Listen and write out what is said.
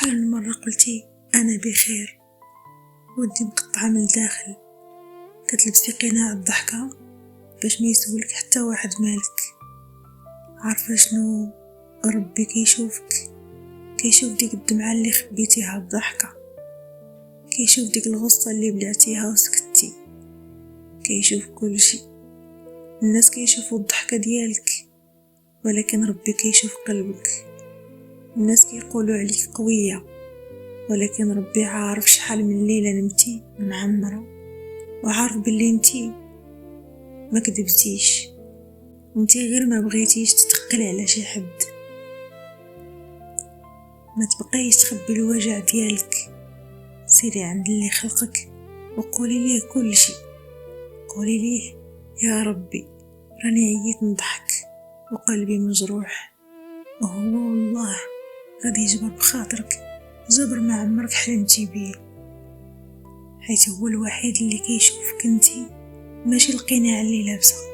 شحال من مرة قلتي أنا بخير وانتي مقطعة من الداخل، كتلبسي قناع الضحكة باش ما يسولك حتى واحد مالك. عارفة شنو؟ ربي كيشوف ديك الدمعة اللي خبيتيها بضحكة، كيشوف ديك الغصة اللي بلعتيها وسكتي، كيشوف كل شي. الناس كيشوفوا الضحكة ديالك ولكن ربي كيشوف قلبك. الناس كيقولوا عليك قوية ولكن ربي عارف شحال من ليلة نمتي معمرة، وعارف باللي انتي ما كذبتيش، انتي غير ما بغيتيش تتقلي على شي حد. ما تبقايش تخبي الوجع ديالك، سيري عند اللي خلقك وقولي ليه كل شي. قولي ليه يا ربي راني عييت نضحك وقلبي مجروح، وهو والله غادي يجبر بخاطرك جبر ما عمرك حلمتي بيه، حيث هو الوحيد اللي كيشوفك انتي ماشي القناع اللي لابسه.